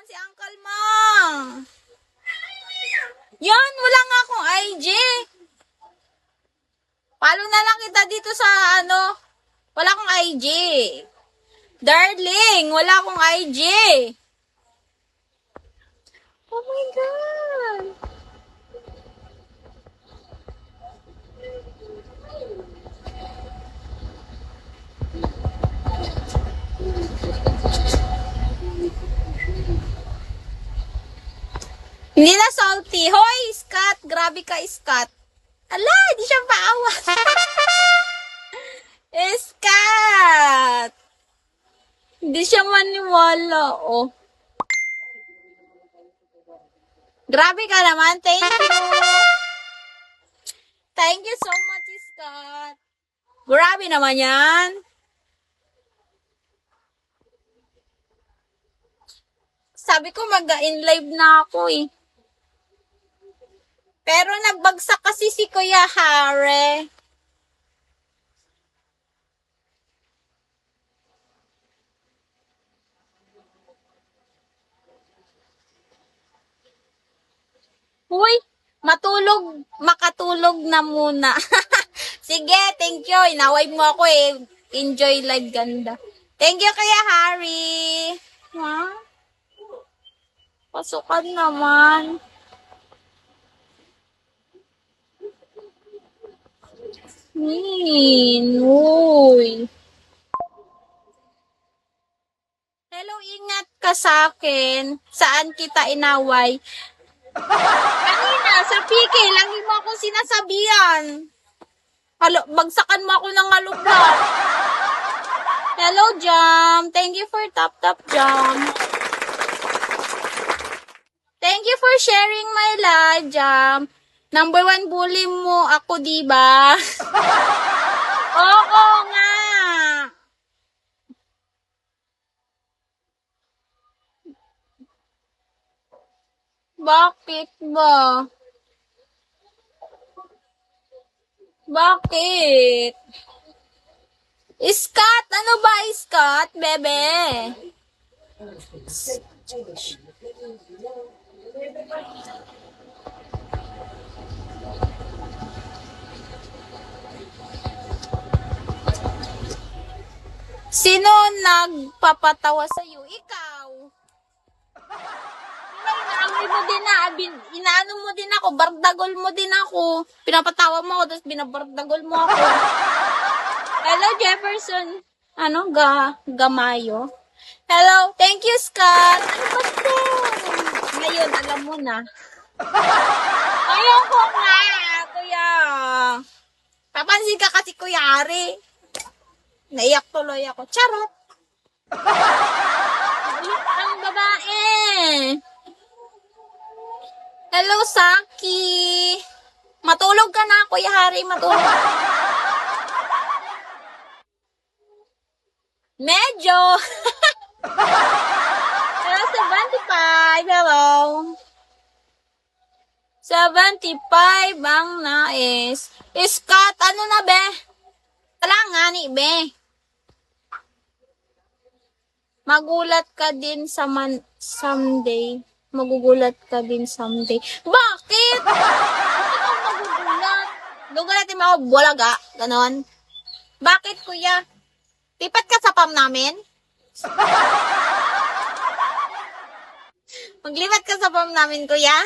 si Uncle mo. Yan, wala nga akong IG. Follow na lang kita dito sa wala akong IG. Darling, wala akong IG. Oh my God. Hindi na salty. Hoy, Scott. Grabe ka, Scott. Ala, di siya paawa. Scott. Hindi siya maniwala, oh. Grabe ka naman. Thank you. Thank you so much, Scott. Grabe naman yan. Sabi ko mag-in live na ako eh. Pero nagbagsak kasi si Kuya Hare. Uy, makatulog na muna. Sige, thank you. Inaway mo ako eh. Enjoy live ganda. Thank you, Kuya Harry. Ha? Pasukan naman. Uy. Hello, ingat ka sa akin. Saan kita inaway? Kanina, sa PK, lagi mo akong sinasabihan. Bagsakan mo ako ng alubak. Hello, Jam. Thank you for tap Jam. Thank you for sharing my live, Jam. Number 1 bully mo ako, diba? Oo nga. Bakit ba? Bakit? Scott, ano ba, Scott, bebe? Sino nagpapatawa sa'yo? Ikaw. Inaano mo din ako, bardagol mo din ako. Pinapatawa mo ako, tapos binabardagol mo ako. Hello, Jefferson. Gamayo. Hello, thank you, Scott. Ano ba ito? Ngayon, alam mo na. Ayoko nga, kuya. Papansin ka kasi, Kuya Ari. Naiyak tuloy ako. Charot. Ang babae. Hello, Saki. Matulog ka na, Kuya Hari. Matulog. Medyo. Hello, 75. Hello. 75 ang nais. Scott, ano na, be? Wala nga ni, be. Magulat ka din someday. Magugulat ka din someday. Bakit? Bakit ako magugulat? Gugulatin mo ako, bulaga. Ganon. Bakit, kuya? Lipat ka sa pam namin? Maglipat ka sa pam namin, kuya?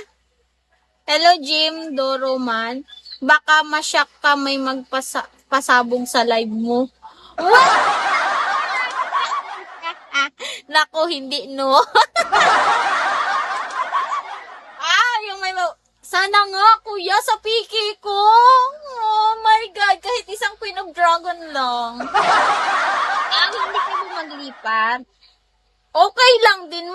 Hello, Jim Doroman. Baka masyak ka may magpasabog sa live mo. What? Nako, hindi, no? Sana nga, kuya, sa piki ko. Oh my God, kahit isang Queen of Dragon lang. Hindi ka mo maglipat. Okay lang din.